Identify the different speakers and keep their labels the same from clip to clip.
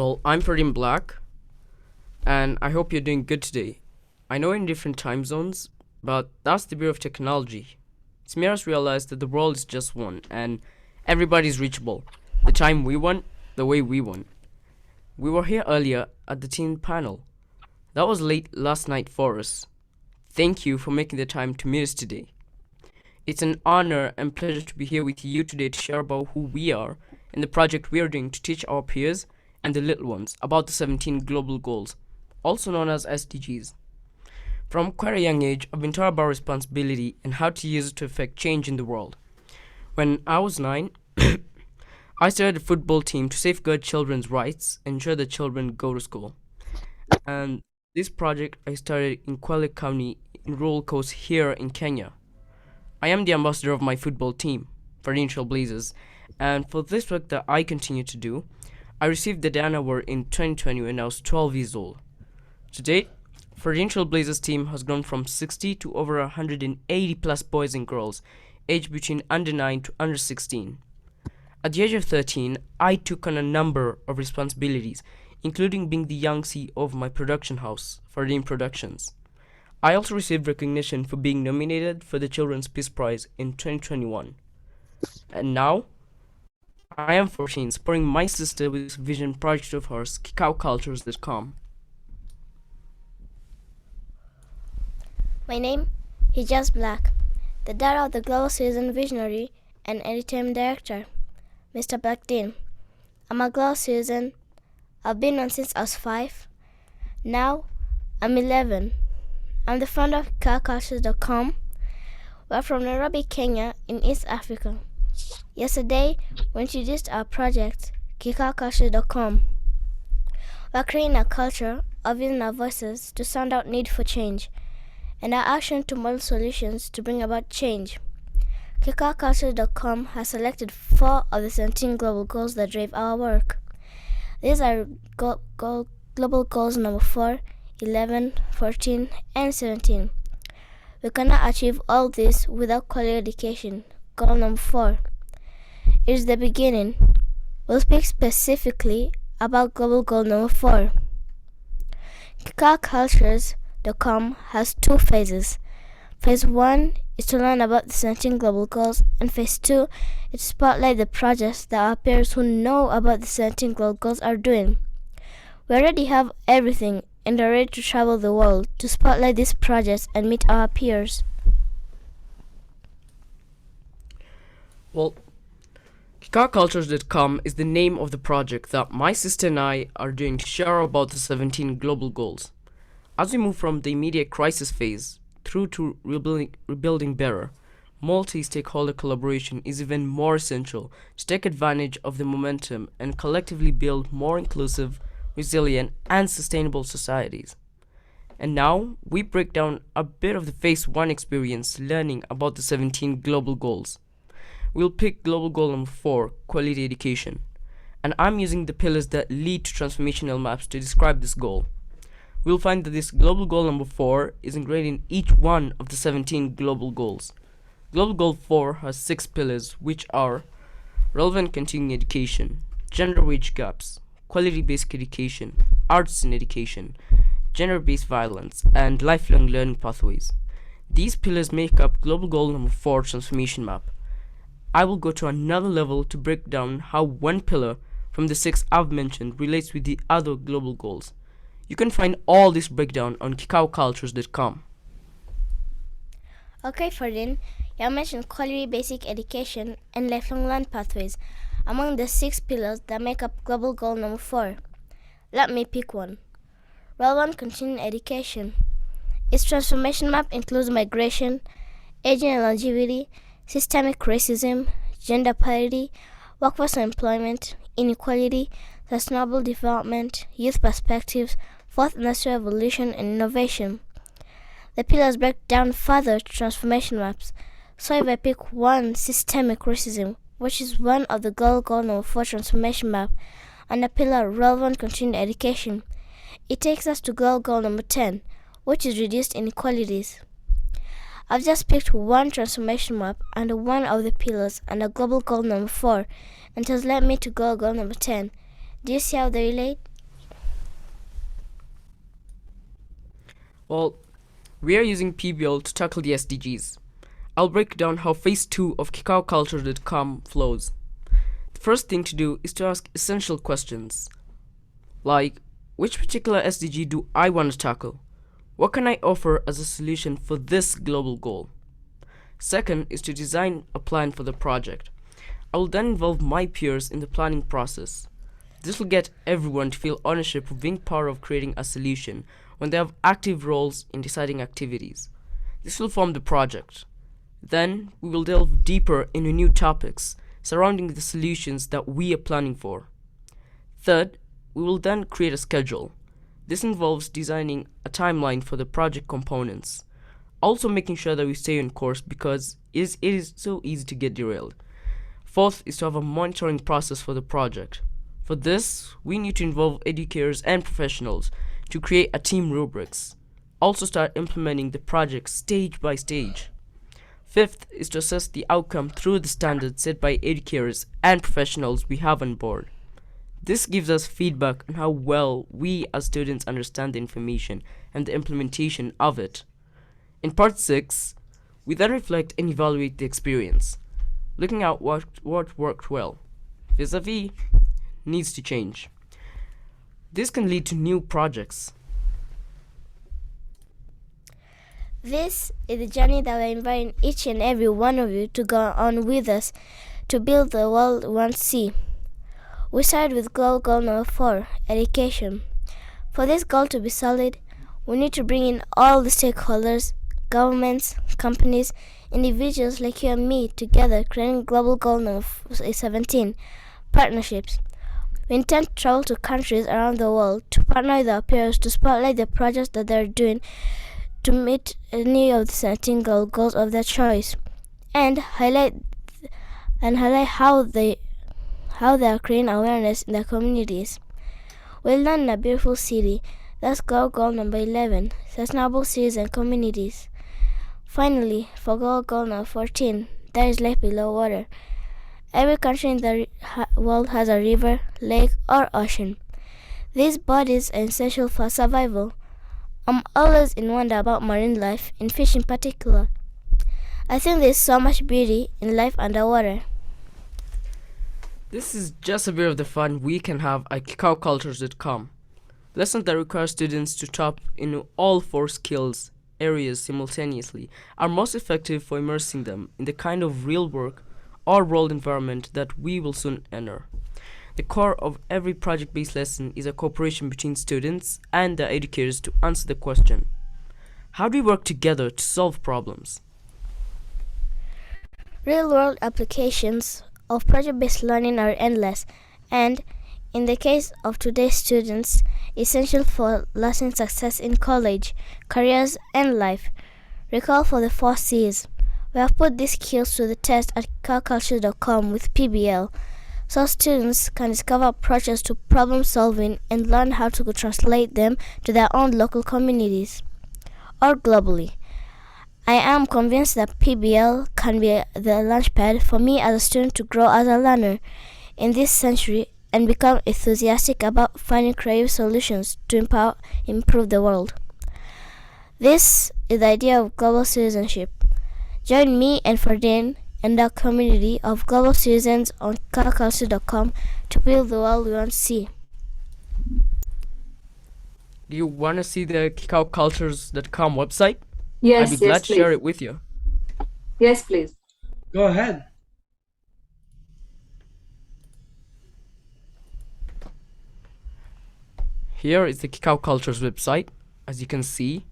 Speaker 1: Well, I'm Fardeen Blaq, and I hope you're doing good today. I know we're in different time zones, but that's the beauty of technology. It's made us realize that the world is just one, and everybody's reachable. The time we want, the way we want. We were here earlier at the teen panel. That was late last night for us. Thank you for making the time to meet us today. It's an honor and pleasure to be here with you today to share about who we are and the project we are doing to teach our peers and the little ones about the 17 global goals, also known as SDGs. From quite a young age, I've been taught about responsibility and how to use it to affect change in the world. When I was 9, I started a football team to safeguard children's rights and ensure that children go to school. And this project I started in Kwale County in rural coast here in Kenya. I am the ambassador of my football team, Fardeen and Hijaz Blaq, and for this work that I continue to do, I received the Diana Award in 2020 when I was 12 years old. To date, Fardeen and Hijaz Blaq's team has grown from 60 to over 180 plus boys and girls, aged between under 9 to under 16. At the age of 13, I took on a number of responsibilities, including being the young CEO of my production house, Fardeen Productions. I also received recognition for being nominated for the Children's Peace Prize in 2021. And now, I am 14, supporting my sister with this vision project of hers, KikaoCultures.com.
Speaker 2: My name, Hijaz Blaq, the daughter of the Global Citizen Visionary and Editorial Director, Mr. Fardeen. I'm a Global Citizen. I've been on since I was 5. Now, I'm 11. I'm the founder of KikaoCultures.com. We're from Nairobi, Kenya, in East Africa. Yesterday, we introduced our project, KikaoCultures.com. We're creating a culture of using our voices to sound out need for change, and our action to model solutions to bring about change. KikaoCultures.com has selected 4 of the 17 global goals that drive our work. These are global goals number 4, 11, 14, and 17. We cannot achieve all this without quality education. Goal number 4. It is the beginning. We'll speak specifically about global goal number 4. KikaoCultures.com has 2 phases. Phase 1 is to learn about the 17 global goals, and Phase 2 is to spotlight the projects that our peers who know about the 17 global goals are doing. We already have everything and are ready to travel the world to spotlight these projects and meet our peers.
Speaker 1: Well, KikaoCultures.com is the name of the project that my sister and I are doing to share about the 17 global goals. As we move from the immediate crisis phase through to rebuilding better, multi-stakeholder collaboration is even more essential to take advantage of the momentum and collectively build more inclusive, resilient, and sustainable societies. And now, we break down a bit of the Phase 1 experience learning about the 17 global goals. We'll pick global goal number 4, quality education, and I'm using the pillars that lead to transformational maps to describe this goal. We'll find that this global goal number 4 is ingrained in each one of the 17 global goals. Global goal 4 has 6 pillars, which are relevant continuing education, gender wage gaps, quality basic education, arts in education, gender-based violence, and lifelong learning pathways. These pillars make up global goal number 4 transformation map. I will go to another level to break down how one pillar from the 6 I've mentioned relates with the other global goals. You can find all this breakdown on KikaoCultures.com.
Speaker 2: Okay, Fardeen, you mentioned quality basic education and lifelong learning pathways among the 6 pillars that make up global goal number 4. Let me pick one. Relevant continuing education. Its transformation map includes migration, aging and longevity, systemic racism, gender parity, workforce employment, inequality, sustainable development, youth perspectives, fourth industrial revolution, and innovation. The pillars break down further to transformation maps. So if I pick one, systemic racism, which is one of the goal number 4 transformation map, and the pillar relevant continuing education, it takes us to goal number 10, which is reduced inequalities. I've just picked one transformation map under one of the pillars under global goal number 4, and has led me to goal number 10. Do you see how they relate?
Speaker 1: Well, we are using PBL to tackle the SDGs. I'll break down how phase 2 of KikaoCulture.com flows. The first thing to do is to ask essential questions, like which particular SDG do I want to tackle? What can I offer as a solution for this global goal? Second is to design a plan for the project. I will then involve my peers in the planning process. This will get everyone to feel ownership of being part of creating a solution when they have active roles in deciding activities. This will form the project. Then we will delve deeper into new topics surrounding the solutions that we are planning for. Third, we will then create a schedule. This involves designing a timeline for the project components. Also making sure that we stay on course because it is so easy to get derailed. Fourth is to have a monitoring process for the project. For this, we need to involve educators and professionals to create a team rubrics. Also start implementing the project stage by stage. Fifth is to assess the outcome through the standards set by educators and professionals we have on board. This gives us feedback on how well we as students understand the information and the implementation of it. In part 6, we then reflect and evaluate the experience, looking at what worked well, vis-a-vis needs to change. This can lead to new projects.
Speaker 2: This is the journey that we're inviting each and every one of you to go on with us to build the world we want to see. We started with goal number 4, education. For this goal to be solid, we need to bring in all the stakeholders, governments, companies, individuals like you and me together, creating global goal number 17, partnerships. We intend to travel to countries around the world to partner with our peers to spotlight the projects that they're doing to meet any of the 17 goals of their choice, and highlight how they are creating awareness in their communities. We land in a beautiful city. That's goal number 11, sustainable cities and communities. Finally, for goal number 14, there is life below water. Every country in the world has a river, lake, or ocean. These bodies are essential for survival. I'm always in wonder about marine life, and fish in particular. I think there's so much beauty in life underwater.
Speaker 1: This is just a bit of the fun we can have at KikaoCultures.com. Lessons that require students to tap into all 4 skills areas simultaneously are most effective for immersing them in the kind of real work or world environment that we will soon enter. The core of every project-based lesson is a cooperation between students and their educators to answer the question, how do we work together to solve problems?
Speaker 2: Real-world applications of project-based learning are endless and, in the case of today's students, essential for lasting success in college, careers, and life. Recall for the 4 C's. We have put these skills to the test at KikaoCulture.com with PBL, so students can discover approaches to problem solving and learn how to translate them to their own local communities or globally. I am convinced that PBL can be the launchpad for me as a student to grow as a learner in this century and become enthusiastic about finding creative solutions to improve the world. This is the idea of global citizenship. Join me and Fardeen and our community of global citizens on KikaoCulture.com to build the world we want to see.
Speaker 1: Do you want to see the KikaoCultures.com website?
Speaker 3: Yes,
Speaker 1: I'd be glad to share it with you.
Speaker 3: Yes, please.
Speaker 4: Go ahead.
Speaker 1: Here is the KikaoCultures website, as you can see.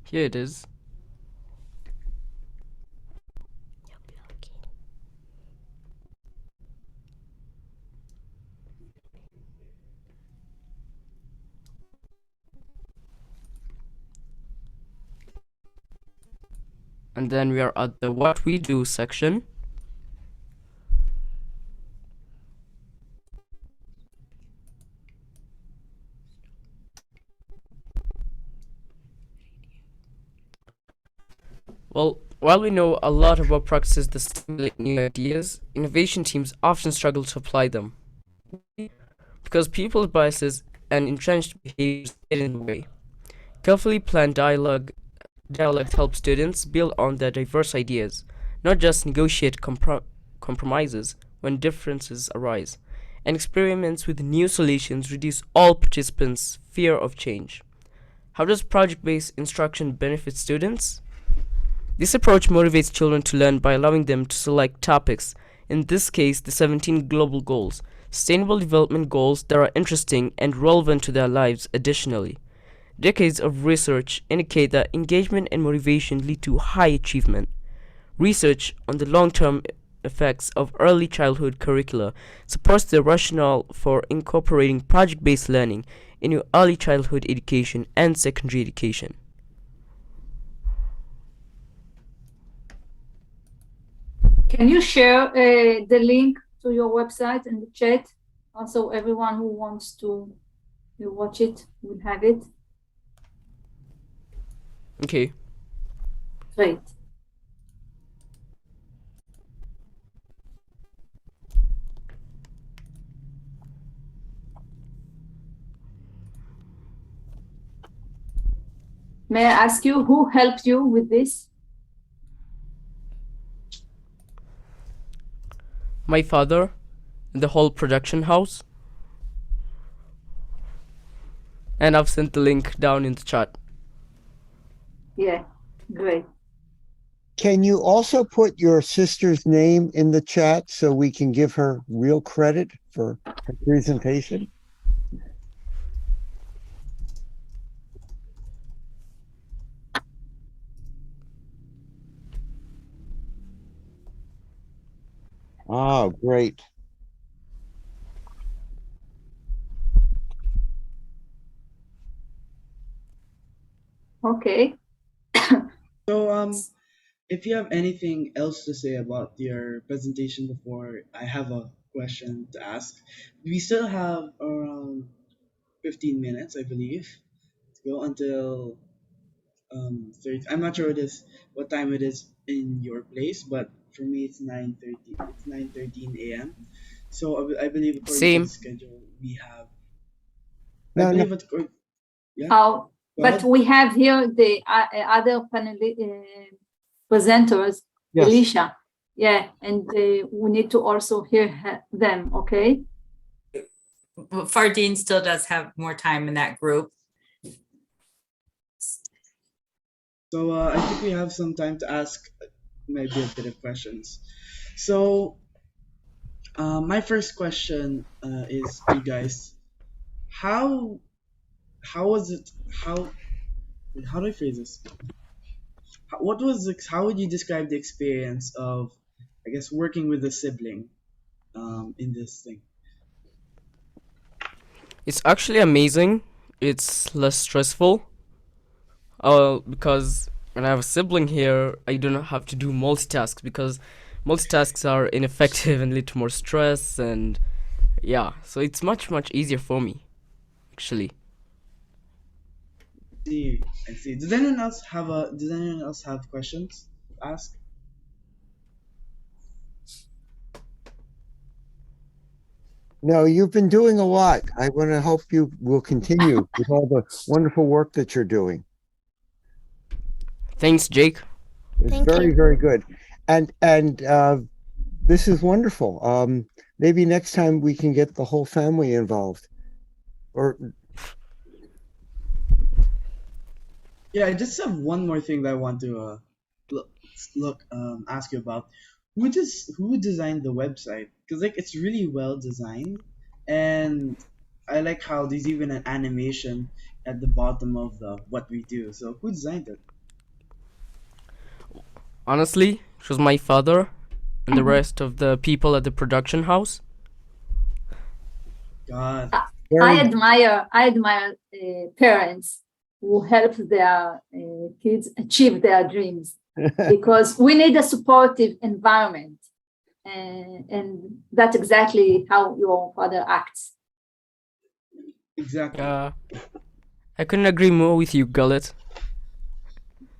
Speaker 1: Here it is. And then we are at the What We Do section. Well, while we know a lot about practices that stimulate new ideas, innovation teams often struggle to apply them because people's biases and entrenched behaviors get in the way. Carefully planned dialogue helps students build on their diverse ideas, not just negotiate compromises when differences arise. And experiments with new solutions reduce all participants' fear of change. How does project based instruction benefit students? This approach motivates children to learn by allowing them to select topics, in this case, the 17 global goals, sustainable development goals that are interesting and relevant to their lives. Additionally, decades of research indicate that engagement and motivation lead to high achievement. Research on the long term effects of early childhood curricula supports the rationale for incorporating project based learning into early childhood education and secondary education.
Speaker 3: Can you share the link to your website in the chat? Also, everyone who wants to watch it will have it.
Speaker 1: Okay.
Speaker 3: Great. May I ask you who helped you with this?
Speaker 1: My father and the whole production house. And I've sent the link down in the chat.
Speaker 3: Yeah, great.
Speaker 4: Can you also put your sister's name in the chat so we can give her real credit for her presentation? Oh, great.
Speaker 3: Okay.
Speaker 5: So, if you have anything else to say about your presentation before I have a question to ask, we still have around 15 minutes, I believe, to go until 30. I'm not sure what time it is in your place, but for me it's 9:30. It's 9:13 a.m. So I believe according to the
Speaker 1: Same.
Speaker 5: schedule we have. I
Speaker 4: No, no.
Speaker 5: believe yeah.
Speaker 3: Oh,
Speaker 5: Go
Speaker 3: but
Speaker 5: ahead.
Speaker 3: we have here the other panel presenters,
Speaker 4: Yes.
Speaker 3: Alicia. Yeah, and we need to also hear them, okay?
Speaker 6: Well, Fardeen still does have more time in that group.
Speaker 5: So I think we have some time to ask maybe a bit of questions. So my first question is to you guys. How was it? How do I phrase this? How would you describe the experience of, I guess, working with a sibling in this thing?
Speaker 1: It's actually amazing. It's less stressful. Because when I have a sibling here, I do not have to do multitasks because multitasks are ineffective and lead to more stress and yeah. So it's much easier for me, actually.
Speaker 5: I see. Does anyone else have questions to ask?
Speaker 4: No, you've been doing a lot. I want to hope you will continue with all the wonderful work that you're doing.
Speaker 1: Thanks, Jake.
Speaker 4: It's
Speaker 2: Thank
Speaker 4: very,
Speaker 2: you.
Speaker 4: very good. And this is wonderful. Maybe next time we can get the whole family involved. Or
Speaker 5: Yeah, I just have one more thing that I want to ask you about. Who designed the website? Because like it's really well designed, and I like how there's even an animation at the bottom of the what we do. So who designed it?
Speaker 1: Honestly, it was my father and the rest of the people at the production house.
Speaker 5: God,
Speaker 3: I
Speaker 4: very,
Speaker 3: admire parents who help their kids achieve their dreams because we need a supportive environment, and that's exactly how your father acts.
Speaker 5: exactly.
Speaker 1: I couldn't agree more with you, Gullet.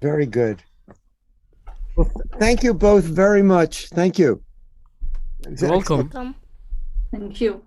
Speaker 4: very good. Thank you both very much. Thank you.
Speaker 1: You're welcome.
Speaker 2: Welcome.
Speaker 3: Thank you.